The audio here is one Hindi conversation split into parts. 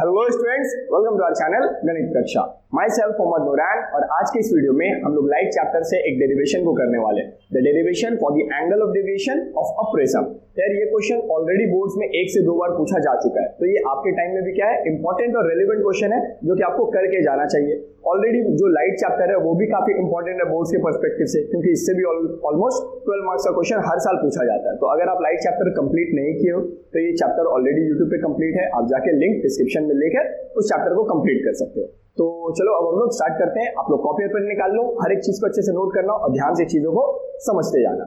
Hello students, welcome to our channel गणित कक्षा। माई सेल्फ मोहम्मद नूरान, और आज के इस वीडियो में हम लोग लाइट चैप्टर से एक डेरिवेशन को करने वाले हैं। The derivation for the angle of deviation of a prism. यार ये क्वेश्चन ऑलरेडी बोर्ड्स में 1 से 2 बार पूछा जा चुका है, तो ये आपके टाइम में भी क्या है, इंपॉर्टेंट और रेलिवेंट क्वेश्चन है जो कि आपको करके जाना चाहिए। ऑलरेडी जो लाइट चैप्टर है वो भी काफी इंपॉर्टेंट है बोर्ड्स के पर्सपेक्टिव से, क्योंकि इससे भी ऑलमोस्ट 12 मार्क्स का क्वेश्चन हर साल पूछा जाता है। तो अगर आप लाइट चैप्टर कंप्लीट नहीं किए हो तो ये चैप्टर ऑलरेडी यूट्यूब पे कंप्लीट है, आप जाके लिंक डिस्क्रिप्शन में लेकर उस चैप्टर को कंप्लीट कर सकते हो। तो चलो अब हम लोग स्टार्ट करते हैं। आप लोग कॉपी और पेन निकाल लो, हर एक चीज को अच्छे से नोट करना और ध्यान से चीजों को समझते जाना।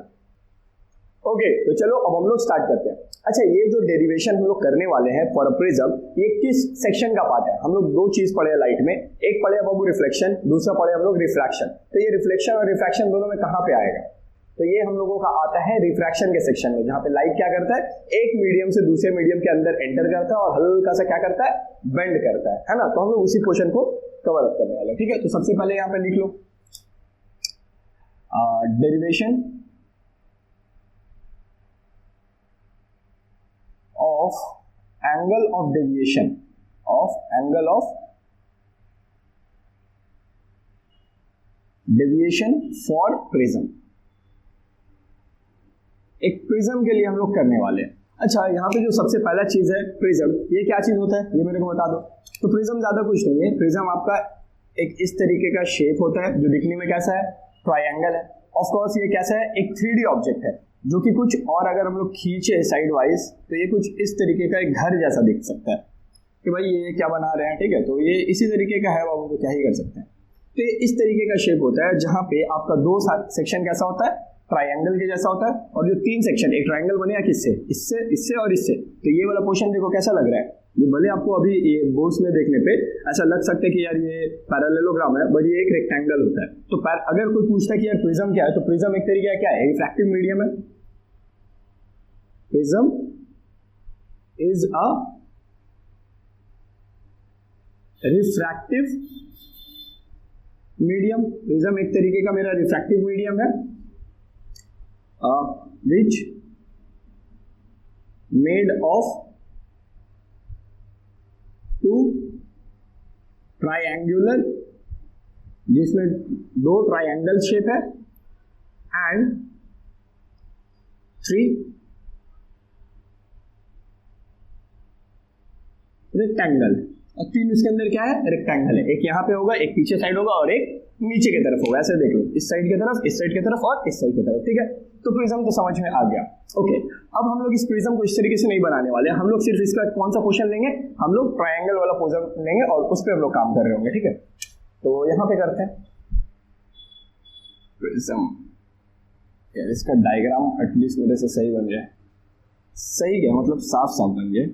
ओके, तो चलो अब हम लोग स्टार्ट करते हैं। अच्छा, ये जो डेरिवेशन हम लोग करने वाले हैं फॉर अ प्रिज्म, ये किस सेक्शन का पार्ट है? हम लोग 2 चीज पढ़े हैं लाइट में, एक पढ़े हम लोग रिफ्लेक्शन, दूसरा पढ़े हम लोग रिफ्रैक्शन। तो ये रिफ्लेक्शन और रिफ्रैक्शन दोनों में कहां पे आएगा? तो ये हम लोगों का आता है रिफ्रैक्शन के सेक्शन में, जहां पे लाइट क्या करता है, एक मीडियम से दूसरे मीडियम के अंदर एंटर करता है और हल्का सा क्या करता है, बेंड करता है ना। तो हम लोग उसी पोर्शन को कवर अप करने वाले हैं। ठीक है, तो सबसे पहले यहां पे लिख लो derivation of angle of deviation for prism। एक प्रिज्म के लिए हम लोग करने वाले हैं। अच्छा, यहाँ पे जो सबसे पहला चीज है प्रिज्म, ये क्या चीज होता है ये मेरे को बता दो। तो प्रिज्म ज्यादा कुछ नहीं है, प्रिज्म आपका एक इस तरीके का शेप होता है जो दिखने में कैसा है, ट्रायंगल है। ऑफ कोर्स ये कैसा है, एक 3D ऑब्जेक्ट है जो कि कुछ और अगर हम लोग खींचे साइड वाइज तो ये कुछ इस तरीके का एक घर जैसा दिख सकता है कि भाई ये क्या बना रहे हैं। ठीक है, तो ये इसी तरीके का है, बाबू तो क्या ही कर सकते हैं। तो ये इस तरीके का शेप होता है जहां पे आपका 2 सेक्शन कैसा होता है, ट्रायंगल के जैसा होता है, और जो 3 सेक्शन, एक ट्रायंगल बनेगा किससे, इससे, इससे और इससे। तो ये वाला पोर्शन देखो कैसा लग रहा है। ये भले आपको अभी ये बोर्ड्स में देखने पे ऐसा लग सकता है कि यार ये पैरेललोग्राम है, बट ये एक रेक्टेंगल होता है। तो अगर कोई पूछता है कि यार प्रिज्म क्या है, तो प्रिज्म एक तरीके का क्या है, रिफ्रैक्टिव मीडियम है। Prism is a refractive medium। Prism एक तरीके का मेरा रिफ्रैक्टिव मीडियम है, which made of 2 triangular, जिसमें 2 ट्रायंगल शेप है, and 3 रेक्टेंगल। और 3 इसके अंदर क्या है, रेक्टेंगल है। एक यहाँ पे होगा, एक पीछे साइड होगा और एक नीचे की तरफ होगा। ऐसे देख लो, इस साइड की तरफ, इस साइड की तरफ और इस साइड की तरफ। ठीक है, तो प्रिज्म तो समझ में आ गया। ओके, अब हम लोग इस प्रिज्म को इस तरीके से नहीं बनाने वाले, हम लोग सिर्फ इसका कौन सा पोर्शन लेंगे, हम लोग ट्रायंगल वाला पोर्शन लेंगे और उस पर हम लोग काम कर रहे होंगे। ठीक है, तो यहाँ पे करते हैं प्रिज्म। यार इसका डायग्राम एटलीस्ट मेरे से सही बन जाए, सही क्या मतलब साफ साफ बन जाए।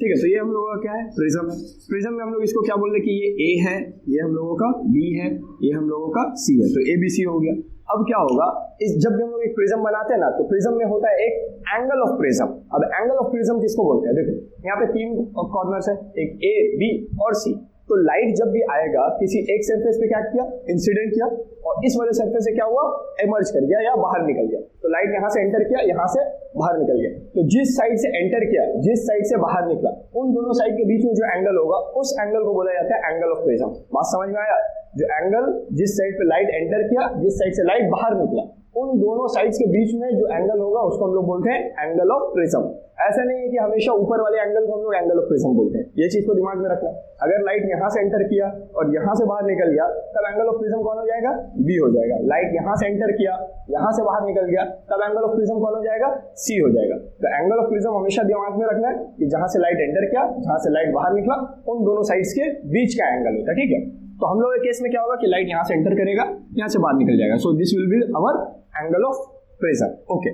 ठीक है, तो ये हम लोगों का क्या है, प्रिज्म है। प्रिज्म में हम लोग इसको क्या बोल रहे हैं कि ये ए है, ये हम लोगों का बी है, ये हम लोगों का सी है। तो ABC हो गया। अब क्या होगा, जब भी हम लोग एक प्रिज्म बनाते हैं ना, तो प्रिज्म में होता है एक एंगल ऑफ प्रिज्म। अब एंगल ऑफ प्रिज्म किसको बोलते हैं, देखो यहाँ पे 3 कॉर्नर्स है, एक A, B और C। तो लाइट जब भी आएगा किसी एक सरफेस पे क्या किया, इंसिडेंट किया, और इस वाले सरफेस से क्या हुआ, इमर्ज कर गया या बाहर निकल गया। तो लाइट यहाँ से एंटर किया, यहाँ से बाहर निकल गया। तो जिस साइड से एंटर किया, जिस साइड से बाहर निकला, उन दोनों साइड के बीच में जो एंगल होगा, उस एंगल को बोला जाता है एंगल ऑफ प्रिज्म। बात समझ में आया? जो एंगल जिस साइड पे लाइट एंटर किया, जिस साइड से लाइट बाहर निकला, उन दोनों साइड्स के बीच में जो एंगल होगा उसको हम लोग बोलते हैं एंगल ऑफ प्रिज्म। ऐसा नहीं है कि हमेशा ऊपर वाले एंगल को हम लोग एंगल ऑफ प्रिज्म बोलते हैं, ये चीज को दिमाग में रखना। अगर लाइट यहाँ से एंटर किया और यहाँ से बाहर निकल गया, तब एंगल ऑफ प्रिज्म कौन हो जाएगा, बी हो जाएगा। लाइट यहाँ से एंटर किया, यहाँ से बाहर निकल गया, तब एंगल ऑफ प्रिज्म कौन हो जाएगा, सी हो जाएगा। तो एंगल ऑफ प्रिज्म हमेशा दिमाग में रखना है कि जहां से लाइट एंटर किया, जहां से लाइट बाहर निकला, उन दोनों साइड्स के बीच का एंगल होता है। ठीक है, तो हम लोग के केस में क्या होगा कि लाइट यहाँ से एंटर करेगा, यहाँ से बाहर निकल जाएगा। So this will be our angle of prism. Okay,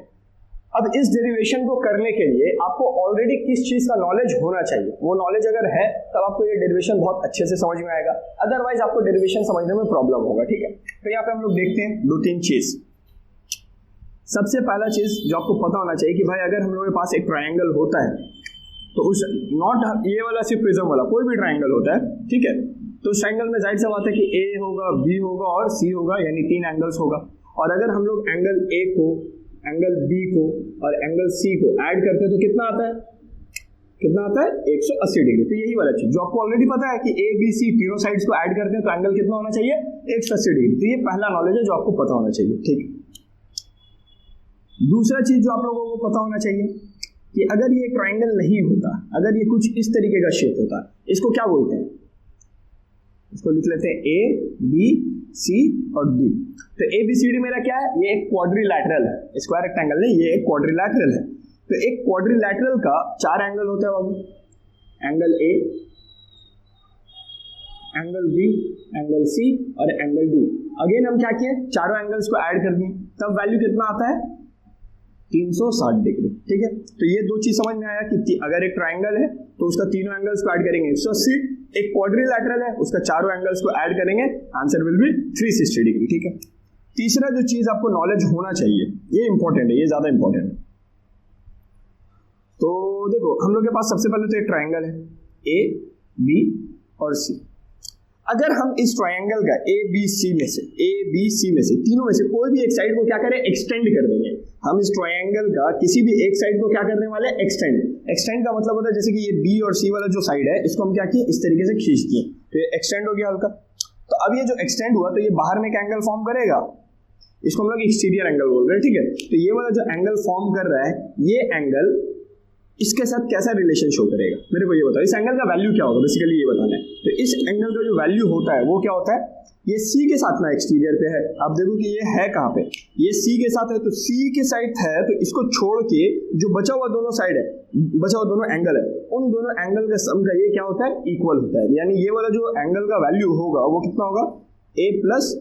अब इस डेरिवेशन को करने के लिए आपको ऑलरेडी किस चीज का नॉलेज होना चाहिए। वो नॉलेज अगर है तब आपको ये डेरिवेशन बहुत अच्छे से समझ में आएगा, अदरवाइज आपको डेरिवेशन समझने में प्रॉब्लम होगा। ठीक है, तो यहाँ पे हम लोग देखते हैं 2-3 चीज। सबसे पहला चीज जो आपको पता होना चाहिए कि भाई अगर हम लोगों के पास एक ट्रायंगल होता है, तो उस नॉट ये वाला सिर्फ प्रिज्म वाला, कोई भी ट्रायंगल होता है, ठीक है, तो उस ट्रायंगल में जाहिर सी बात है कि A होगा, B होगा और C होगा, यानी 3 एंगल्स होगा। और अगर हम लोग एंगल A को, एंगल B को और एंगल C को ऐड करते हैं तो कितना आता है, कितना आता है 180 डिग्री। तो यही वाला चीज जो आपको ऑलरेडी पता है कि ए बी सी तीनों साइड्स को ऐड करते हैं तो एंगल कितना होना चाहिए 180 डिग्री। तो ये पहला नॉलेज है जो आपको पता होना चाहिए, ठीक। दूसरा चीज जो आप लोगों को पता होना चाहिए कि अगर ये ट्राइंगल नहीं होता, अगर ये कुछ इस तरीके का शेप होता, इसको क्या बोलते हैं, इसको लिख लेते हैं ए बी सी और डी। तो ए बी सी डी मेरा क्या है, ये एक क्वाड्रिलैटरल है, स्क्वायर रेक्टेंगल नहीं, ये एक क्वाड्रिलैटरल है। तो एक क्वाड्रिलैटरल का 4 एंगल होता है बाबू, angle A, angle B, angle C और एंगल डी। अगेन हम क्या किए, चारों एंगल्स को ऐड कर दिए, तब वैल्यू कितना आता है 360 डिग्री, ठीक है। तो ये दो चीज समझ में आया कि अगर एक ट्राइंगल है तो उसका तीनों एंगल्स को ऐड करेंगे 180, एक क्वाड्रिलैटरल है उसका चारों एंगल्स को ऐड करेंगे, आंसर विल बी 360 डिग्री, ठीक है। तीसरा जो चीज आपको नॉलेज होना चाहिए, ये इंपॉर्टेंट है, ये ज्यादा इंपॉर्टेंट है। तो देखो हम लोग के पास सबसे पहले तो एक ट्राइंगल है ए बी और सी। अगर हम इस ट्राइंगल का ए बी सी में से तीनों में से कोई भी एक साइड को क्या करें, एक्सटेंड कर देंगे। हम इस ट्राइंगल का किसी भी एक साइड को क्या करने वाले, एक्सटेंड का मतलब होता है जैसे कि ये बी और सी वाला जो साइड है इसको हम क्या किए, इस तरीके से खींच दिए, तो ये एक्सटेंड हो गया हल्का। तो अब ये जो एक्सटेंड हुआ तो ये बाहर में एक एंगल फॉर्म करेगा, इसको हम लोग एक्सटीरियर एंगल बोल रहे हैं, ठीक है। तो ये वाला जो एंगल फॉर्म कर रहा है, ये एंगल इसके साथ कैसा रिलेशन शो करेगा, मेरे को ये बताओ। इस एंगल का वैल्यू क्या होगा, बेसिकली ये बताना है। तो इस एंगल का जो वैल्यू होता है वो क्या होता है, ये सी के साथ ना एक्सटीरियर पे है, आप देखो कि ये है कहाँ पे, ये सी के साथ है, तो सी के साइड है, तो इसको छोड़ के जो बचा हुआ दोनों साइड है, बचा हुआ दोनों एंगल है, उन दोनों एंगल का सम का ये क्या होता है, इक्वल होता है। यानी ये वाला जो एंगल का वैल्यू होगा वो कितना होगा, ए प्लस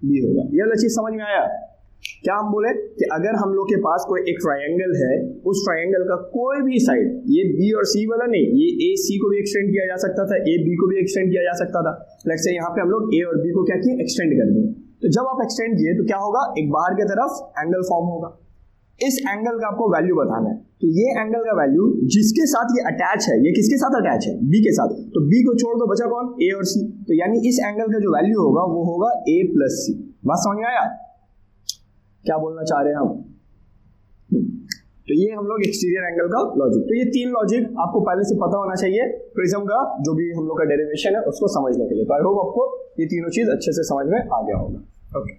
बी होगा। ये वाला चीज समझ में आया। क्या हम बोले कि अगर हम लोग के पास कोई एक ट्रायंगल है, उस ट्रायंगल का कोई भी साइड, ये बी और सी वाला नहीं, ये ए सी को भी एक्सटेंड किया जा सकता था, ए बी को भी एक्सटेंड किया जा सकता था। लेट्स से यहाँ पे हम लोग ए और बी को क्या किए, एक्सटेंड कर दिए। तो जब आप एक्सटेंड किए तो क्या होगा, एक बाहर की तरफ एंगल फॉर्म होगा। इस एंगल का आपको वैल्यू बताना है। तो ये एंगल का वैल्यू जिसके साथ ये अटैच है, ये किसके साथ अटैच है, बी के साथ, तो बी को छोड़ दो, बचा कौन, ए और सी। तो यानी इस एंगल का जो वैल्यू होगा वो होगा ए प्लस सी। बात समझ में आया, क्या बोलना चाह रहे हैं हम। तो ये हम लोग एक्सटीरियर एंगल का लॉजिक, तो ये 3 लॉजिक आपको पहले से पता होना चाहिए प्रिज्म का जो भी हम लोग का डेरिवेशन है उसको समझने के लिए। तो आई होप आपको ये तीनों चीज अच्छे से समझ में आ गया होगा। ओके,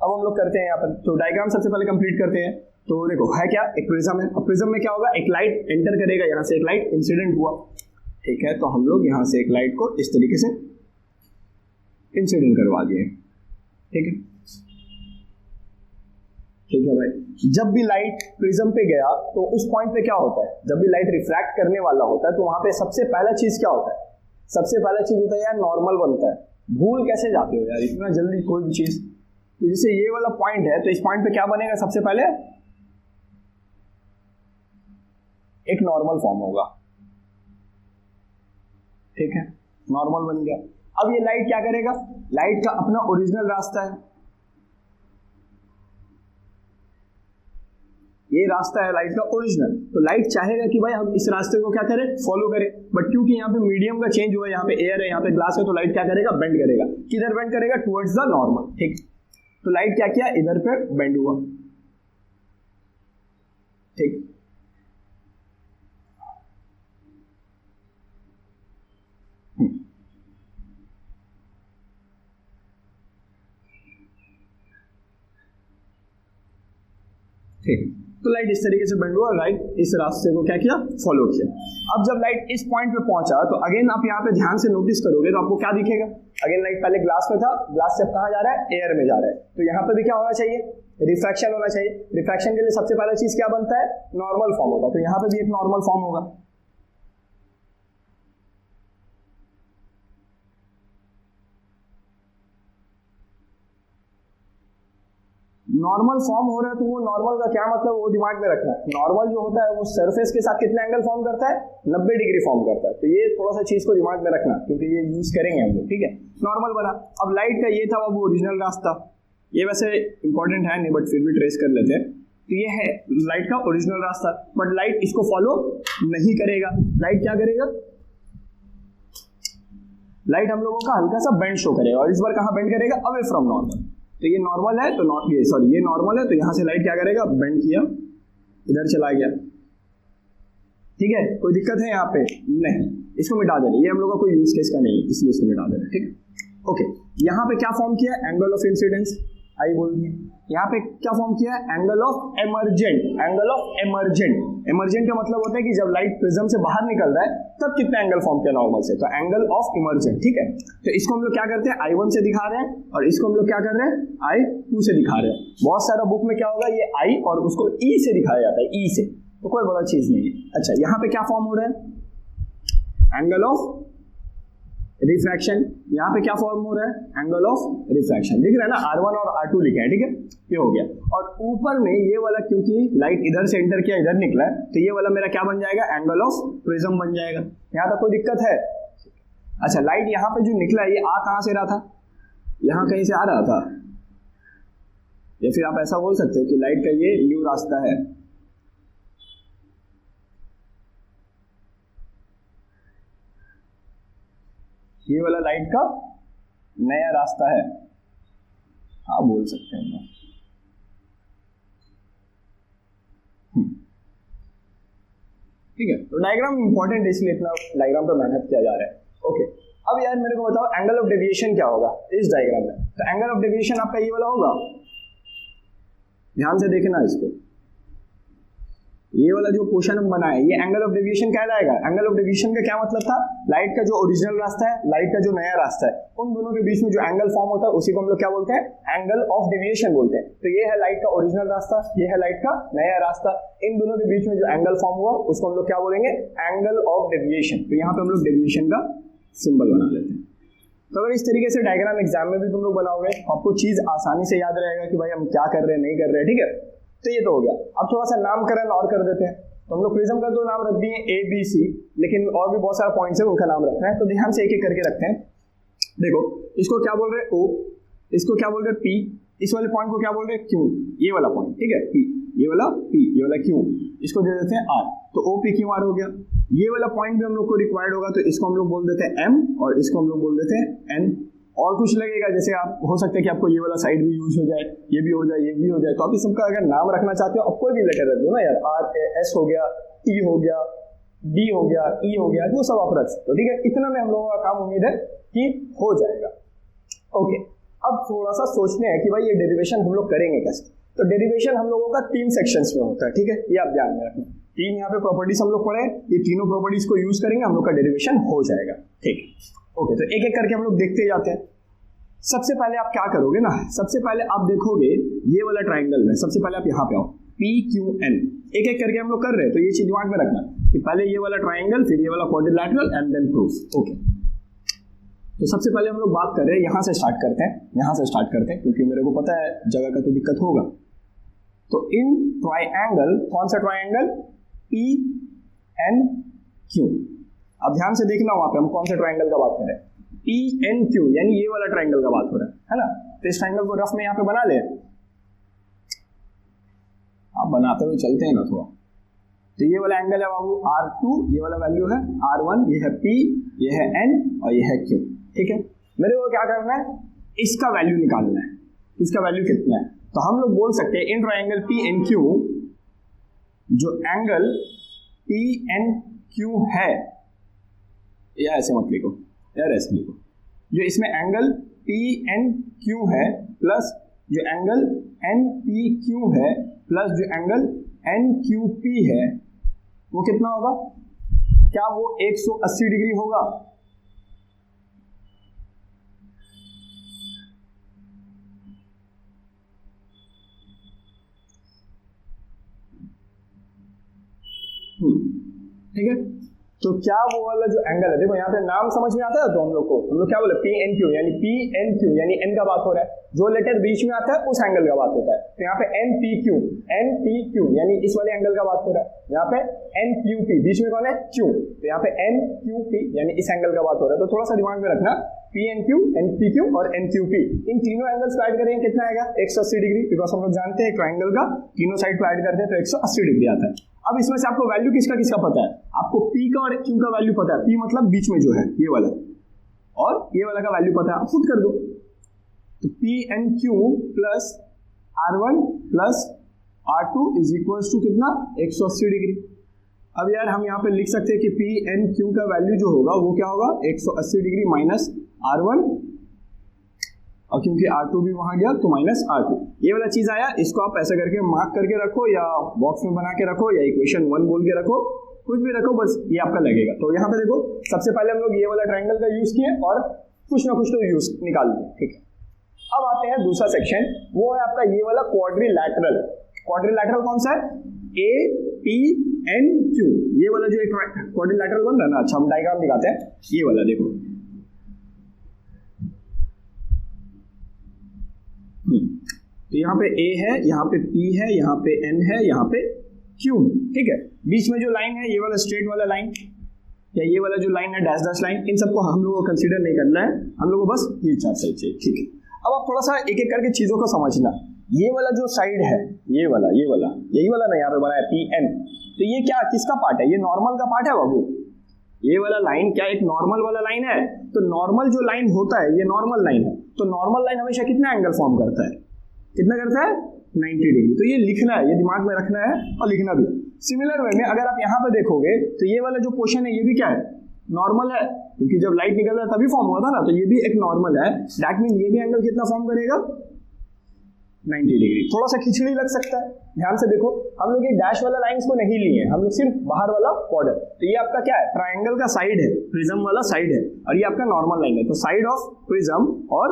अब हम लोग करते हैं यहाँ पर, तो डायग्राम सबसे पहले कंप्लीट करते हैं। तो देखो है क्या, एक प्रिज्म है। अब प्रिज्म में क्या होगा, एक लाइट एंटर करेगा, यहाँ से एक लाइट इंसिडेंट हुआ, ठीक है। तो हम लोग यहाँ से एक लाइट को इस तरीके से इंसिडेंट करवा दिए, ठीक है, ठीक है भाई। जब भी लाइट प्रिज्म पे गया तो उस पॉइंट पे क्या होता है, जब भी लाइट रिफ्रैक्ट करने वाला होता है तो वहां पे सबसे पहला चीज क्या होता है, सबसे पहला चीज होता है यार नॉर्मल बनता है। भूल कैसे जाते हो यार इतना जल्दी कोई भी चीज। तो जैसे ये वाला पॉइंट है, तो इस पॉइंट पे क्या बनेगा, सबसे पहले एक नॉर्मल फॉर्म होगा, ठीक है, नॉर्मल बन गया। अब ये लाइट क्या करेगा, लाइट का अपना ओरिजिनल रास्ता है, ये रास्ता है लाइट का ओरिजिनल। तो लाइट चाहेगा कि भाई हम इस रास्ते को क्या करें, फॉलो करें, बट क्योंकि यहाँ पे मीडियम का चेंज हुआ है, यहाँ पे एयर है, यहाँ पे ग्लास है, तो लाइट क्या करेगा, बेंड करेगा। किधर बेंड करेगा, टुवर्ड्स द नॉर्मल, ठीक। तो लाइट क्या किया, इधर पे बेंड हुआ, ठीक। ठीक, तो लाइट इस तरीके से बेंड हुआ, लाइट इस रास्ते को क्या किया, फॉलो किया। अब जब लाइट इस पॉइंट पे पहुंचा तो अगेन आप यहाँ पे ध्यान से नोटिस करोगे तो आपको क्या दिखेगा, अगेन लाइट पहले ग्लास में था, ग्लास से अब कहाँ जा रहा है, एयर में जा रहा है। तो यहाँ पे भी क्या होना चाहिए, रिफ्रैक्शन होना चाहिए। रिफ्रैक्शन के लिए सबसे पहला चीज क्या बनता है, नॉर्मल फॉर्म होता है। तो यहाँ पे भी एक नॉर्मल फॉर्म होगा, नॉर्मल फॉर्म हो रहा है। तो वो नॉर्मल का क्या मतलब, वो दिमाग में रखना है। नॉर्मल जो होता है वो सरफेस के साथ कितना एंगल फॉर्म करता है, 90 डिग्री फॉर्म करता है। तो ये थोड़ा सा चीज को दिमाग में रखना, क्योंकि ये यूज करेंगे हम लोग, ठीक है। नॉर्मल बना। अब लाइट का ये था वो ओरिजिनल रास्ता, ये वैसे इंपॉर्टेंट है नहीं बट फिर भी ट्रेस कर लेते हैं। तो ये है लाइट का ओरिजिनल रास्ता, बट लाइट इसको फॉलो नहीं करेगा। लाइट क्या करेगा, लाइट हम लोगों का हल्का सा बेंड शो करेगा, और इस बार कहाँ बेंड करेगा, अवे फ्रॉम नॉर्मल। तो ये नॉर्मल है, तो ये नॉर्मल है, तो यहां से लाइट क्या करेगा, बेंड किया, इधर चला गया, ठीक है, कोई दिक्कत है यहाँ पे? नहीं, इसको मिटा दे रहे, ये हम लोग का कोई यूज केस का नहीं है, इसलिए इसको मिटा दे रहे। ठीक है, ओके। यहाँ पे क्या फॉर्म किया? एंगल ऑफ इंसिडेंस, आई बोल दिए। यहाँ पे क्या फॉर्म किया? Angle of emergent. Angle of emergent, emergent का मतलब होता है कि जब लाइट प्रिज्म से बाहर निकल रहा है तब कितना एंगल फॉर्म किया नॉर्मल से, तो एंगल ऑफ इमर्जेंट। ठीक है, तो इसको हम लोग क्या करते हैं? I1 से दिखा रहे हैं, और इसको हम लोग क्या कर रहे हैं? I2 से दिखा रहे हैं। बहुत सारा बुक में क्या होगा, ये I और उसको E से दिखाया जाता है, E से, तो कोई बड़ा चीज नहीं है। अच्छा, यहाँ पे क्या फॉर्म हो रहा है? Angle of refraction. यहाँ पे क्या फॉर्म हो रहा है? Angle of refraction. दिख रहा है ना, R1 और R2 लिखा है। ठीक है, ये हो गया। और ऊपर में ये वाला, क्योंकि लाइट इधर से एंटर किया, इधर निकला है, तो ये वाला मेरा क्या बन जाएगा? एंगल ऑफ प्रिज्म बन जाएगा। यहाँ तक कोई दिक्कत है? अच्छा, लाइट यहाँ पे जो निकला है, ये आ कहाँ से रहा था? यहाँ कहीं से आ रहा था, या फिर आप ऐसा बोल सकते हो कि लाइट का ये न्यू रास्ता है। ये वाला लाइट का नया रास्ता है, आप बोल सकते हैं। ठीक है, तो डायग्राम इंपॉर्टेंट है, इसलिए इतना डायग्राम पे मेहनत किया जा रहा है। ओके, अब यार मेरे को बताओ एंगल ऑफ डेविएशन क्या होगा इस डायग्राम में? तो एंगल ऑफ डेविएशन आपका ये वाला होगा, ध्यान से देखना इसको। ये वाला जो पोर्शन हम बनाए, ये एंगल ऑफ डेविएशन कहलाएगा। एंगल ऑफ डेविएशन का क्या मतलब था? लाइट का जो ओरिजिनल रास्ता है, लाइट का जो नया रास्ता है, उन दोनों के बीच में जो एंगल फॉर्म होता है उसी को हम लोग क्या बोलते हैं? एंगल ऑफ डेविएशन बोलते हैं। तो ये है लाइट का ओरिजिनल रास्ता, ये है लाइट का नया रास्ता, इन दोनों के बीच में जो एंगल फॉर्म हुआ उसको हम लोग क्या बोलेंगे? Angle of deviation. तो यहाँ पे हम लोग डेविएशन का सिंबल बना लेते हैं। तो अगर इस तरीके से डायग्राम एग्जाम में भी तुम लोग बनाओगे, आपको चीज आसानी से याद रहेगा कि भाई हम क्या कर रहे हैं, नहीं कर रहे हैं। ठीक है, तो ये तो हो गया। अब थोड़ा सा नामकरण और कर देते हैं। तो हम लोग प्रिज्म का तो नाम रख दिए ABC, लेकिन और भी बहुत सारा पॉइंट्स है उनका नाम रखना है, तो ध्यान से एक एक करके रखते हैं। देखो, इसको क्या बोल रहे हैं? O, इसको क्या बोल रहे हैं? P, इस वाले पॉइंट को क्या बोल रहे हैं? Q, ये वाला पॉइंट। ठीक है, P, ये वाला P, ये वाला Q, इसको दे देते हैं R। तो OPQR हो गया। ये वाला पॉइंट भी हम लोग को रिक्वायर्ड होगा, तो इसको हम लोग बोल देते हैं M, और इसको हम लोग बोल देते हैं N। और कुछ लगेगा, जैसे आप हो सकता है कि आपको ये वाला साइड भी यूज हो जाए, ये भी हो जाए, ये भी हो जाए, तो आप इस सबका अगर नाम रखना चाहते हो, अब कोई भी लेटर रख दो ना यार, RS हो गया, T हो गया, D हो गया, E हो गया, वो सब आप रख सकते हो। ठीक है, इतना में हम लोगों का काम उम्मीद है कि हो जाएगा। ओके, अब थोड़ा सा सोचते हैं कि भाई ये डेरिवेशन हम लोग करेंगे कैसे। तो डेरिवेशन हम लोगों का 3 सेक्शंस में होता है। ठीक है, ये आप ध्यान में रखना। 3 यहाँ पे प्रॉपर्टीज हम लोग पढ़े, ये तीनों प्रॉपर्टीज को यूज करेंगे, हम लोग का डेरिवेशन हो जाएगा। ठीक है, ओके, तो एक एक करके हम लोग देखते जाते हैं। सबसे पहले आप क्या करोगे ना, सबसे पहले आप देखोगे ये वाला ट्राइंगल में, सबसे पहले आप यहाँ पे आओ, PQN, एक एक करके हम लोग कर रहे हैं, तो ये चीज दिमाग में रखना कि पहले ये वाला ट्राइंगल, फिर ये वाला quadrilateral, and then proof. Okay, तो सबसे पहले हम लोग बात कर रहे हैं, यहाँ से स्टार्ट करते हैं, यहाँ से स्टार्ट करते हैं, क्योंकि मेरे को पता है जगह का तो दिक्कत होगा। तो इन ट्राइंगल, कौन सा ट्राइंगल? PNQ। अब ध्यान से देखना, वहां पे हम कौन सा ट्राइंगल का बात करें? PNQ, यानी ये वाला ट्राइंगल का बात हो रहा है ना। तो इस ट्राइंगल को रफ में यहाँ पे बना ले, आप बनाते हुए चलते हैं ना थोड़ा। तो ये वाला एंगल है बाबू R2, ये वाला वैल्यू है R1, ये है P, ये है N और ये है Q। ठीक है, मेरे को क्या करना है? इसका वैल्यू निकालना है, इसका वैल्यू कितना है। तो हम लोग बोल सकते हैं इन ट्राइंगल PNQ, जो एंगल PNQ है, या ऐसे मत लिखो यार, ऐसे लिखो, जो इसमें एंगल PNQ है प्लस जो एंगल NPQ है प्लस जो एंगल NQP है, वो कितना होगा? क्या वो 180 डिग्री होगा? ठीक है, तो क्या वो वाला जो एंगल है, देखो यहाँ पे नाम समझ में आता है, तो हम लोग क्या बोले? PNQ, यानी PNQ यानी N का बात हो रहा है, जो लेटर बीच में आता है उस एंगल का बात होता है। तो यहाँ पे NPQ यानी इस वाले एंगल का बात हो रहा है। यहाँ पे NQP, बीच में कौन है? Q, तो यहाँ पे NQP यानी इस एंगल का बात हो रहा है। तो थोड़ा सा दिमाग में रखना, PNQ, NPQ और NQP, इन तीनों एंगल्स को ऐड करेंगे, कितना आएगा? 180 डिग्री, बिकॉज हम लोग जानते हैं ट्राइंगल का तीनों साइड को ऐड करते हैं तो 180 डिग्री आता है। अब इसमें से आपको वैल्यू किसका किसका पता है? आपको P का और Q का वैल्यू पता है। P मतलब बीच में जो है ये वाला, और ये वाला का वैल्यू पता है, आप पुट कर दो। तो PNQ plus R1 plus R2 is equals to कितना? 180 डिग्री। अब यार हम यहाँ पे लिख सकते हैं कि पी एन क्यू का वैल्यू जो होगा वो क्या होगा 180 डिग्री माइनस R1, और क्योंकि R2 भी वहां गया तो माइनस R2। ये वाला चीज आया, इसको आप ऐसा करके मार्क करके रखो या बॉक्स में बना के रखो या इक्वेशन 1 बोल के रखो, कुछ भी रखो, बस ये आपका लगेगा। तो यहाँ पे देखो सबसे पहले हम लोग ये वाला ट्राइंगल का यूज किए और कुछ ना कुछ तो यूज निकाल दिए, ठीक है। अब आते हैं दूसरा सेक्शन, वो है आपका ये वाला क्वाड्रिलैटरल। क्वाड्रिलैटरल कौन सा है? ए पी एन क्यू, ये वाला जो एक क्वाड्रिलैटरल बन रहा है ना। अच्छा हम डायग्राम दिखाते हैं, ये वाला देखो, तो यहाँ पे A है, यहाँ पे P है, यहाँ पे N है, यहाँ पे Q, ठीक है। बीच में जो लाइन है ये वाला स्ट्रेट वाला लाइन या ये वाला जो लाइन है डैश डैश लाइन, इन सबको हम लोगों को कंसीडर नहीं करना है, हम लोगों को बस ये चार साइड चाहिए, ठीक है। अब आप थोड़ा सा एक एक करके चीजों को समझना। ये वाला जो साइड है, ये वाला यही वाला ना यहाँ पे बना है PN, तो ये क्या किसका पार्ट है? ये नॉर्मल का पार्ट है बाबू। ये वाला लाइन क्या एक नॉर्मल वाला लाइन है? तो नॉर्मल जो लाइन होता है ये नॉर्मल लाइन है, तो नॉर्मल लाइन हमेशा कितना एंगल फॉर्म करता है? कितना करता है? 90 डिग्री। तो ये लिखना है, ये दिमाग में रखना है और लिखना भी है। सिमिलर वे में अगर आप यहाँ पे देखोगे तो ये वाला जो पोर्शन है ये भी क्या है? नॉर्मल है, क्योंकि जब लाइट निकल रहा तभी फॉर्म हुआ था ना, तो ये भी एक नॉर्मल है। दैट मीन ये भी एंगल कितना फॉर्म करेगा? 90 डिग्री। थोड़ा सा खिचड़ी लग सकता है, ध्यान से देखो, हम लोग ये डैश वाला लाइंस को नहीं लिए, हम लोग सिर्फ बाहर वाला बॉर्डर। तो ये आपका क्या है? ट्रायंगल का साइड है, प्रिज्म वाला साइड है, और ये आपका नॉर्मल लाइन है। तो साइड ऑफ प्रिज्म और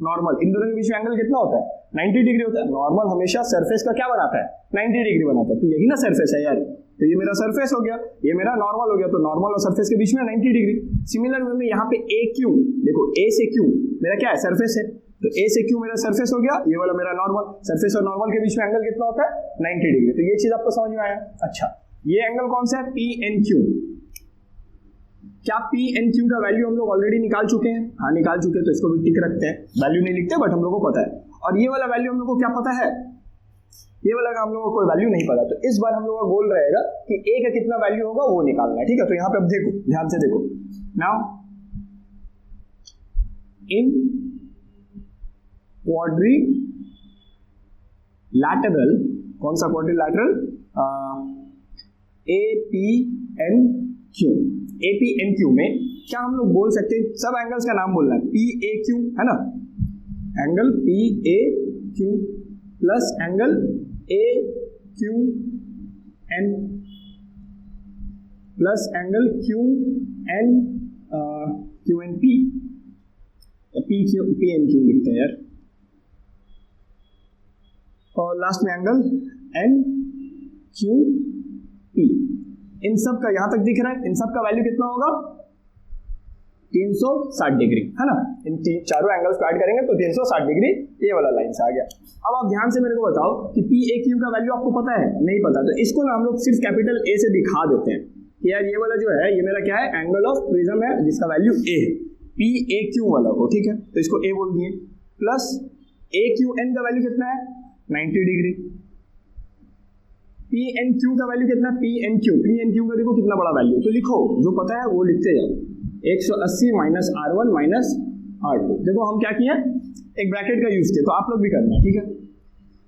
नॉर्मल, इन दोनों के बीच में एंगल कितना होता है? 90 डिग्री होता है। नॉर्मल हमेशा सरफेस का क्या बनाता है? 90 डिग्री बनाता है। तो यही ना सरफेस है यार, तो ये मेरा सरफेस हो गया, ये मेरा नॉर्मल हो गया, तो नॉर्मल और सरफेस के बीच में 90 डिग्री। सिमिलर वे में यहाँ पे ए क्यू, देखो ए से क्यू मेरा क्या है? सरफेस है, तो ए से क्यू मेरा सरफेस हो गया, ये वाला मेरा नॉर्मल। सरफेस और नॉर्मल के बीच में एंगल कितना होता है? 90 डिग्री। तो ये चीज आपको समझ में आया? अच्छा, ये एंगल कौन सा है? P N Q. क्या पी एन क्यू का वैल्यू हम लोग ऑलरेडी निकाल चुके हैं? हाँ निकाल चुके हैं, तो इसको भी टिक रखते हैं, वैल्यू नहीं लिखते बट हम लोग को पता है। और ये वाला वैल्यू हम लोग को क्या पता है? ये वाला का हम लोग को कोई वैल्यू नहीं पता। तो इस बार हम लोग का गोल रहेगा कि ए का कितना वैल्यू होगा वो निकालना है, ठीक है। तो यहाँ पे अब देखो, ध्यान से देखो, नाउ इन क्वाड्रिलैटरल, कौन सा quadrilateral? A P N Q. A P N Q में क्या हम लोग बोल सकते हैं? सब एंगल्स का नाम बोलना है। पी ए क्यू है ना, angle P A Q plus angle A Q N plus angle Q N P, P N Q लिखते हैं यार, और लास्ट में एंगल एन क्यू पी। इन सब का यहां तक दिख रहा है, इन सब का वैल्यू कितना होगा? 360 डिग्री है ना। इन चारों एंगल्स को ऐड करेंगे तो 360 डिग्री ये वाला लाइन से आ गया। अब आप ध्यान से मेरे को बताओ कि पी ए क्यू का वैल्यू आपको पता है? नहीं पता, तो इसको ना हम लोग सिर्फ कैपिटल ए से दिखा देते हैं कि यार ये वाला जो है ये मेरा क्या है? एंगल ऑफ प्रिज्म है जिसका वैल्यू ए है, पी ए क्यू वाला को, ठीक है। तो इसको ए बोल दिए, प्लस ए क्यू एन का वैल्यू कितना है? 90 डिग्री। पी एन क्यू का वैल्यू कितना है? पी एन क्यू का देखो कितना बड़ा वैल्यू, तो लिखो जो पता है वो लिखते जाओ, 180 माइनस R1 माइनस R2। देखो हम क्या किए, एक ब्रैकेट का यूज किया, तो आप लोग भी करना, ठीक है।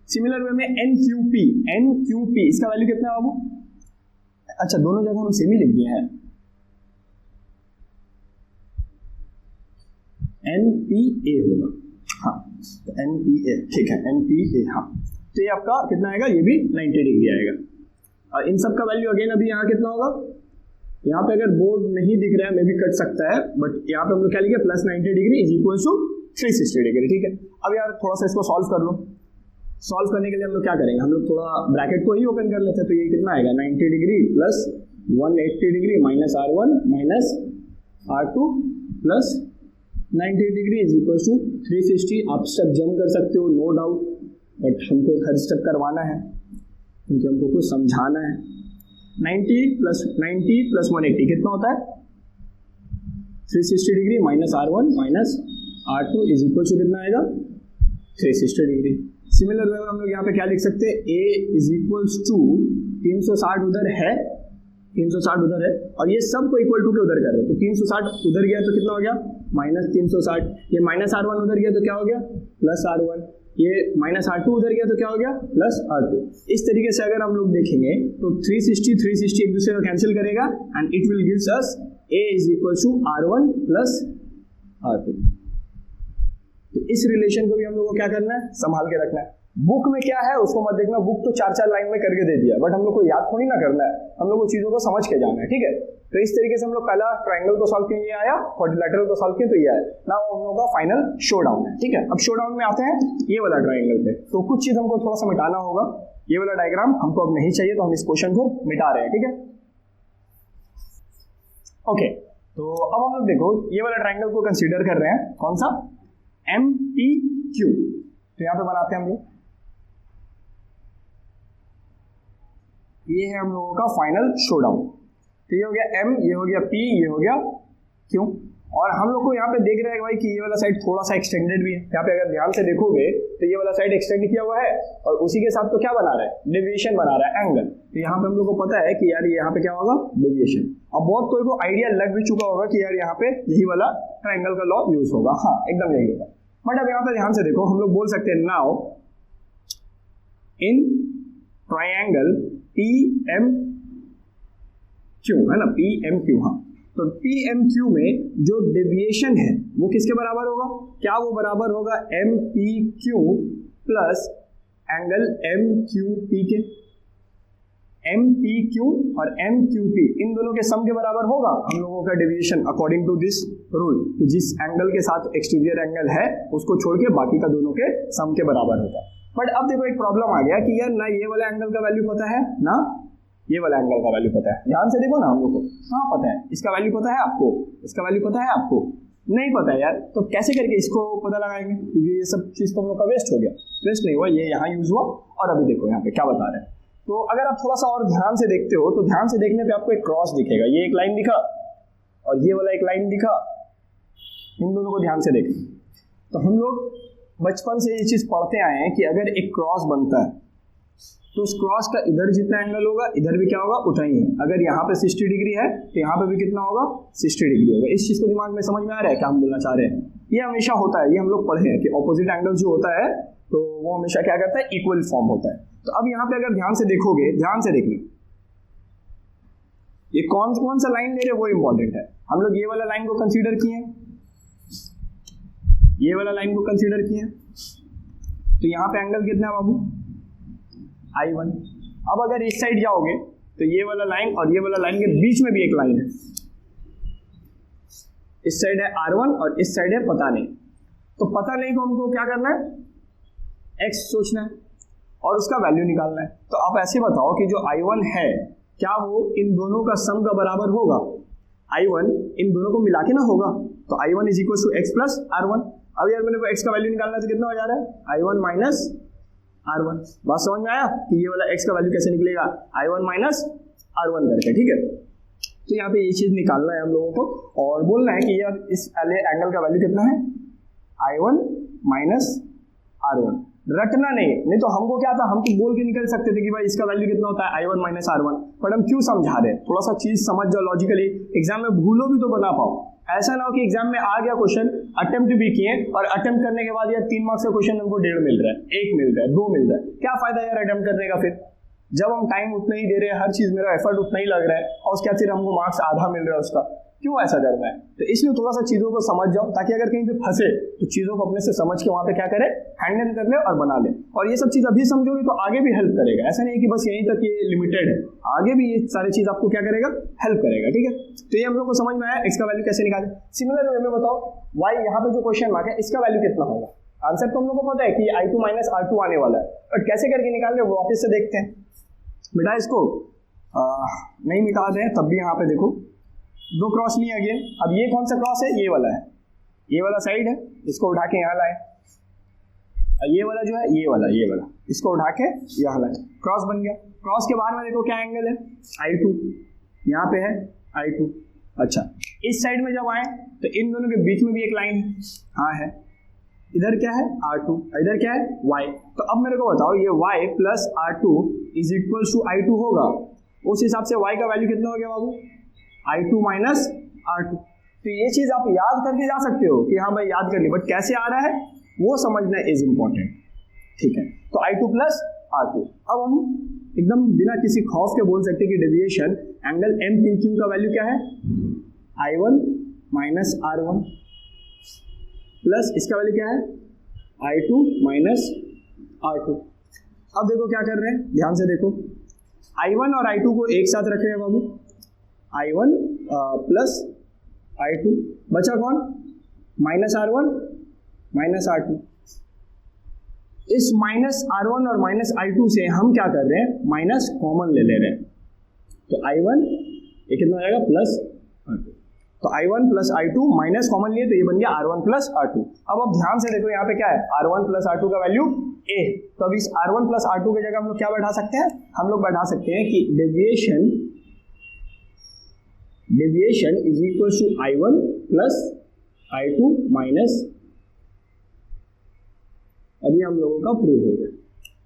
सिमिलर वे में NQP इसका वैल्यू कितना है बाबू? अच्छा दोनों जगह हम सेम ही लिख दिए हैं, NPA होगा, हाँ तो NPA, ठीक है NPA, हाँ। तो ये आपका कितना आएगा? ये भी 90 डिग्री आएगा। और इन सब का वैल्यू अगेन अभी यहाँ कितना होगा? यहाँ पे अगर बोर्ड नहीं दिख रहा है मे भी कट सकता है, बट यहाँ पे हम लोग क्या लिखे? Plus 90 degree is equal to 360 degree, ठीक है। अब यार थोड़ा सा इसको सॉल्व कर लो। सॉल्व करने के लिए हम लोग क्या करेंगे? हम लोग थोड़ा ब्रैकेट को ही ओपन कर लेते हैं। तो ये कितना आएगा? 90 degree plus 180 degree minus R1 minus R2 plus 90 degree is equal to 360। आप स्टेप जंप कर सकते हो, नो डाउट, बट हमको हर स्टेप करवाना है क्योंकि हमको कुछ समझाना है। 90 प्लस 180 कितना होता है? 360 degree minus R1 minus R2 is equal to कितना आएगा? 360 डिग्री। सिमिलर वे में हम लोग यहाँ पे क्या लिख सकते हैं? A इज इक्वल्स टू 360 उधर है, 360 उधर है, और ये सब को इक्वल टू के उधर कर रहे हैं, तो 360 उधर गया तो कितना हो गया? माइनस 360। ये माइनस R1 उधर गया तो क्या हो गया? Plus R1। ये -R2 उधर गया तो क्या हो गया +R2। इस तरीके से अगर हम लोग देखेंगे तो 360 एक दूसरे को कैंसिल करेगा and it will gives us A = R1 + R2। तो इस रिलेशन को भी हम लोग को क्या करना है, संभाल के रखना है। बुक में क्या है उसको मत देखना, बुक तो 4-4 लाइन में करके दे दिया, बट हम लोग को याद थोड़ी ना करना है, हम लोग को चीजों को समझ के जाना है, ठीक है। तो इस तरीके से हम लोग पहला ट्रायंगल को सॉल्व किए, ये आया, क्वाड्रिलेटरल को सॉल्व किए तो ये आया। नाउ हम लोग का फाइनल शोडाउन है, ठीक है। अब शोडाउन में आते हैं ये वाला ट्रायंगल पे, तो कुछ चीज हमको थोड़ा सा मिटाना होगा। ये वाला डायग्राम हमको अब नहीं चाहिए, तो हम इस क्वेश्चन को मिटा रहे हैं, ठीक है। ओके, तो अब हम लोग देखो ये वाला ट्रायंगल को कंसीडर कर रहे हैं, कौन सा, MPQ। तो यहां पे बनाते हैं हम लोग, ये है हम लोगों का फाइनल शोडाउन। तो ये हो गया M, ये हो गया P, ये हो गया Q। और हम लोग को यहाँ पे देख रहे हैं भाई कि ये वाला साइड थोड़ा सा एक्सटेंडेड भी है। यहाँ पे अगर ध्यान से देखोगे तो ये वाला साइड एक्सटेंड किया हुआ है और उसी के साथ तो क्या बना रहा है, डेविएशन बना रहा है, एंगल। तो यहाँ पे हम लोग को पता है कि यार यहाँ पे क्या होगा, डेविएशन। अब बहुत कोई को आइडिया लग भी चुका होगा कि यार यहाँ पे यही वाला ट्राइंगल का लॉ यूज होगा, हाँ एकदम यही होगा। बट अब यहाँ पे ध्यान से देखो, हम लोग बोल सकते हैं नाउ इन ट्राइंगल PMQ, है ना, PMQ, हाँ। तो PMQ में जो डेविएशन है वो किसके बराबर होगा, क्या वो बराबर होगा MPQ प्लस एंगल MQP के। MPQ और MQP इन दोनों के सम के बराबर होगा हम लोगों का deviation, according to this rule, कि जिस एंगल के साथ एक्सटीरियर एंगल है उसको छोड़ के बाकी का दोनों के सम के बराबर होगा। बट अब देखो एक प्रॉब्लम आ गया कि यार ना ये वाला एंगल का वैल्यू पता है ना ये वाला एंगल का वैल्यू पता है। ध्यान से देखो ना, हम लोग को हाँ पता है, इसका वैल्यू पता है आपको, इसका वैल्यू पता है आपको, नहीं पता है यार, तो कैसे करके इसको पता लगाएंगे, क्योंकि ये सब चीज तो हम लोग का वेस्ट हो गया। वेस्ट नहीं हुआ, ये यहाँ यूज हुआ। और अभी देखो यहाँ पे क्या बता रहे हैं, तो अगर आप थोड़ा सा और ध्यान से देखते हो तो ध्यान से देखने पे आपको एक क्रॉस दिखेगा, ये एक लाइन दिखा और ये वाला एक लाइन दिखा, इन दोनों को ध्यान से देखना। तो हम लोग बचपन से ये चीज पढ़ते आए हैं कि अगर एक क्रॉस बनता है तो उस क्रॉस का इधर जितना एंगल होगा इधर भी क्या होगा उतना ही है। अगर यहाँ पे 60 डिग्री है तो यहाँ पे भी कितना होगा, 60 डिग्री होगा। इस चीज को दिमाग में समझ में आ रहा है क्या हम बोलना चाह रहे हैं। ये हमेशा होता है, ये हम लोग पढ़े हैं कि ऑपोजिट एंगल जो होता है तो वो हमेशा क्या करता है, इक्वल फॉर्म होता है। तो अब यहाँ पे अगर ध्यान से देखोगे, ध्यान से देखना, ये कौन कौन सा लाइन ले रहे वो इंपॉर्टेंट है। हम लोग ये वाला लाइन को कंसीडर किए, ये वाला लाइन को कंसीडर किए, तो यहाँ पे एंगल कितना है बाबू, I1। अब अगर इस साइड जाओगे तो ये वाला लाइन और ये वाला लाइन के बीच में भी एक लाइन है, इस साइड है R1 और इस साइड है पता नहीं। तो पता नहीं को हमको क्या करना है, x सोचना है और उसका वैल्यू निकालना है। तो आप ऐसे बताओ कि जो I1 है क्या वो इन दोनों का सम का बराबर होगा, I1 इन दोनों को मिला के ना होगा, तो I1 = x + R1। अब यार मैंने को x का वैल्यू निकालना है तो कितना हो जा रहा है, I1 - R1। बात समझ में आया कि ये वाला x का वैल्यू कैसे निकलेगा, I1 - R1 करके, ठीक है। तो यहाँ पे ये चीज निकालना है हम लोगों को और बोलना है कि यार इस एंगल का वैल्यू कितना है, I1 - R1। रटना नहीं तो हमको क्या था, हम तो बोल के निकल सकते थे कि भाई इसका वैल्यू कितना होता है, I1 - R1। बट हम क्यों समझा रहे हैं, थोड़ा सा चीज समझ जाओ लॉजिकली, एग्जाम में भूलो भी तो बना पाओ। ऐसा ना हो कि एग्जाम में आ गया क्वेश्चन, अटेम्प्ट भी किए और अटेम्प्ट करने के बाद यार 3 मार्क्स का क्वेश्चन हमको 1.5 मिल रहा है, 1 मिल रहा है, 2 मिल रहा है, क्या फायदा यार अटेम्प्ट करने का। फिर जब हम टाइम उतना ही दे रहे हैं, हर चीज मेरा एफर्ट उतना ही लग रहा है और उसके बाद फिर हमको मार्क्स आधा मिल रहा है उसका, क्यों ऐसा करना है। तो इसलिए थोड़ा सा चीजों को समझ जाओ ताकि अगर कहीं पे फंसे तो चीजों को अपने से समझ के वहां पे क्या करे, हैंडल कर ले और बना ले। और ये सब चीज अभी समझोगे तो आगे भी हेल्प करेगा, ऐसा नहीं कि बस यहीं तक ये लिमिटेड है, आगे भी ये सारी चीज आपको क्या करेगा, हेल्प करेगा, ठीक है। तो ये हम लोग को समझ में आया x का वैल्यू कैसे निकाले। सिमिलर वे में बताओ y, यहाँ पे जो क्वेश्चन मार्क है इसका वैल्यू कितना होगा। आंसर तो हम लोग को पता है कि I2 - R2 आने वाला है, बट कैसे करके निकाल रहे वो वापस से देखते हैं। बेटा इसको नहीं मिटा दें, तब भी यहाँ पे देखो 2 क्रॉस लिए अगेन। अब ये कौन सा क्रॉस है, ये वाला है, ये वाला साइड है, इसको उठा के यहाँ लाए। ये वाला जो है ये वाला इसको उठा के यहाँ लाए, क्रॉस बन गया। क्रॉस के बाहर में देखो क्या एंगल है, I2, यहाँ पे है I2। अच्छा इस साइड में जब आए तो इन दोनों के बीच में भी एक लाइन हाँ है, इधर क्या है R2, इधर क्या है Y। तो अब मेरे को बताओ ये Y + R2 = I2 होगा, उस हिसाब से Y का वैल्यू कितना हो गया बाबू, I2 - R2। तो ये चीज आप याद करके जा सकते हो कि हाँ भाई याद कर ली, बट कैसे आ रहा है वो समझना इज इंपॉर्टेंट। ठीक है, तो I2 प्लस R2। अब हम एकदम बिना किसी खौफ के बोल सकते हैं कि डेविएशन एंगल MPQ का वैल्यू क्या है, I1 माइनस R1 प्लस इसका वैल्यू क्या है, I2 माइनस R2। अब देखो क्या कर रहे हैं, ध्यान से देखो, I1 और I2 को एक साथ रख रहे हैं बाबू, I1 प्लस I2, बचा कौन, माइनस R1 माइनस R2। इस माइनस R1 और माइनस I2 से हम क्या कर रहे हैं, माइनस कॉमन ले ले रहे हैं, तो I1 ये कितना हो जाएगा, प्लस R2। तो I1 plus I2 minus common लिए तो ये बन गया R1 प्लस R2। अब ध्यान से देखो यहाँ पे क्या है, R1 प्लस R2 का वैल्यू A, तो अब इस R1 प्लस R2 की जगह हम लोग क्या बैठा सकते हैं, हम लोग बैठा सकते हैं कि deviation is equal to I1 plus I2 minus, अभी हम लोगों का प्रूव हो गया।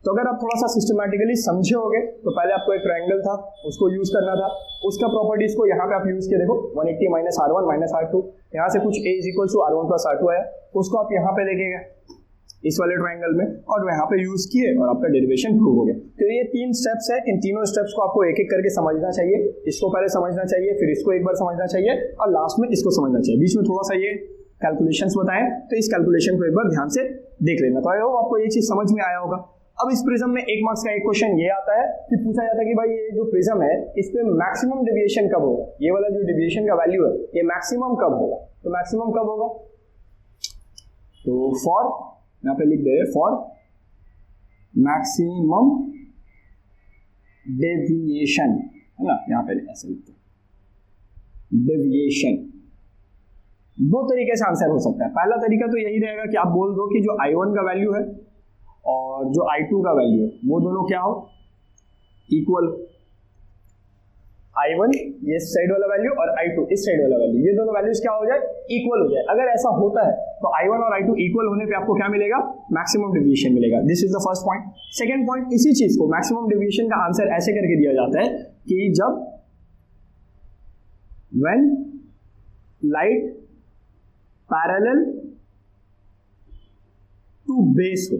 तो अगर आप थोड़ा सा सिस्टमैटिकली समझे होगे तो पहले आपको एक ट्रायंगल था उसको यूज करना था, उसका प्रॉपर्टीज को यहाँ पे आप यूज किए, देखो 180 माइनस R1 माइनस R2, यहाँ से कुछ A is equal to R1 plus R2 आया, उसको आप यहाँ पे लेके गए इस वाले ट्रायंगल में और यहाँ पे यूज किए और आपका डेरिवेशन प्रूव हो गया। तो ये 3 स्टेप्स है, इन तीनों स्टेप्स को आपको एक एक करके समझना चाहिए, इसको पहले समझना चाहिए, फिर इसको एक बार समझना चाहिए और लास्ट में इसको समझना चाहिए। बीच में थोड़ा सा ये कैलकुलेशंस बताएं तो इस कैलकुलेशन को एक बार ध्यान से देख लेना। तो आई होप आपको ये चीज समझ में आया होगा। अब इस प्रिज्म में 1 मार्क्स का एक क्वेश्चन ये आता है कि पूछा जाता है कि भाई ये जो प्रिज्म है इस पे मैक्सिमम डेविएशन कब होगा, ये वाला जो डेविएशन का वैल्यू है ये मैक्सिमम कब होगा, तो मैक्सिमम कब होगा, तो फॉर यहाँ पे लिख दे फॉर मैक्सिमम डेविएशन, है ना, यहाँ पे ऐसे लिखते हैं डेविएशन। 2 तरीके से आंसर हो सकता है। पहला तरीका तो यही रहेगा कि आप बोल दो कि जो I1 का वैल्यू है और जो I2 का वैल्यू है वो दोनों क्या हो, इक्वल। I1 ये साइड वाला वैल्यू और I2 इस साइड वाला वैल्यू, ये दोनों वैल्यूज क्या हो जाए, इक्वल हो जाए। अगर ऐसा होता है तो I1 और I2 इक्वल होने पे आपको क्या मिलेगा, मैक्सिमम डेविएशन मिलेगा। This is the first point. Second point, इसी चीज को मैक्सिमम डेविएशन का आंसर ऐसे करके दिया जाता है कि जब when light parallel to base हो,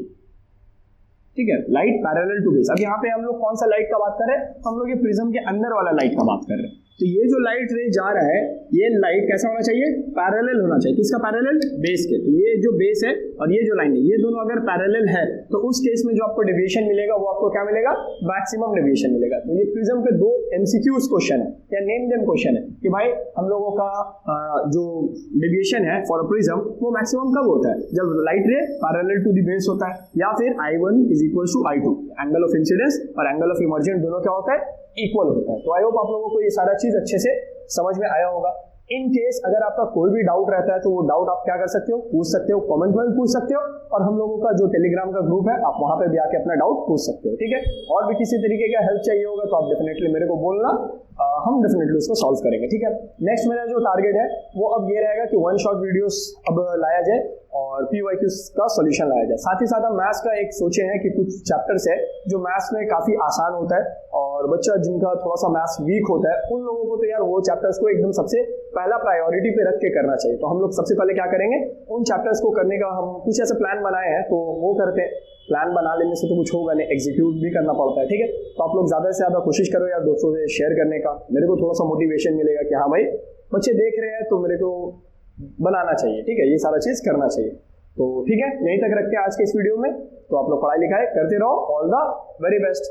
ठीक है, लाइट पैरेलल टू बेस। अब यहाँ पे हम लोग कौन सा लाइट का बात कर रहे हैं, तो हम लोग ये प्रिज्म के अंदर वाला लाइट का बात कर रहे हैं। तो ये जो लाइट रे जा रहा है ये लाइट कैसा होना चाहिए, पैरेलल होना चाहिए। किसका पैरेलल, बेस के। तो ये जो बेस है और ये जो लाइन है ये दोनों अगर पैरेलल है तो उस केस में जो आपको डेविएशन मिलेगा वो आपको क्या मिलेगा, मैक्सिमम डेविएशन मिलेगा। तो ये प्रिज्म के 2 MCQs क्वेश्चन है या नेम देम क्वेश्चन है कि भाई हम लोगों का जो डेविएशन है फॉर अ प्रिज्म वो मैक्सिमम कब होता है, जब light ray parallel to the base होता है, या फिर I1 is equal to I2, angle of incidence और एंगल ऑफ इमर्जेंस दोनों क्या होता है, इक्वल होता है। तो आई होप आप लोगों को ये सारा चीज अच्छे से समझ में आया होगा। इन केस अगर आपका कोई भी डाउट रहता है तो वो डाउट आप क्या कर सकते हो, पूछ सकते हो, कमेंट में भी पूछ सकते हो, और हम लोगों का जो टेलीग्राम का ग्रुप है आप वहां पे भी आके अपना डाउट पूछ सकते हो, ठीक है। और भी किसी तरीके का हेल्प चाहिए होगा तो आप डेफिनेटली मेरे को बोलना, हम डेफिनेटली उसको सॉल्व करेंगे, ठीक है। नेक्स्ट मेरा जो टारगेट है वो अब ये रहेगा कि 1 शॉट वीडियोस अब लाया जाए और PYQs का सॉल्यूशन लाया जाए। साथ ही साथ हम मैथ्स का एक सोचे हैं कि कुछ चैप्टर्स है जो मैथ्स में काफी आसान होता है और बच्चा जिनका थोड़ा सा मैथ्स वीक होता है उन लोगों को तो यार वो चैप्टर्स को एकदम सबसे पहला प्रायोरिटी पे रख के करना चाहिए। तो हम लोग सबसे पहले क्या करेंगे, उन चैप्टर्स को करने का हम कुछ ऐसे प्लान बनाए हैं तो वो करते हैं। प्लान बना लेने से तो कुछ होगा नहीं, एग्जीक्यूट भी करना पड़ता है, ठीक है। तो आप लोग ज्यादा से ज्यादा कोशिश करो यार दोस्तों से शेयर करने का, मेरे को थोड़ा सा मोटिवेशन मिलेगा कि हाँ भाई बच्चे देख रहे हैं तो मेरे को बनाना चाहिए, ठीक है, ये सारा चीज करना चाहिए। तो ठीक है, यहीं तक रखते हैं आज के इस वीडियो में। तो आप लोग पढ़ाई लिखाई करते रहो, ऑल द वेरी बेस्ट।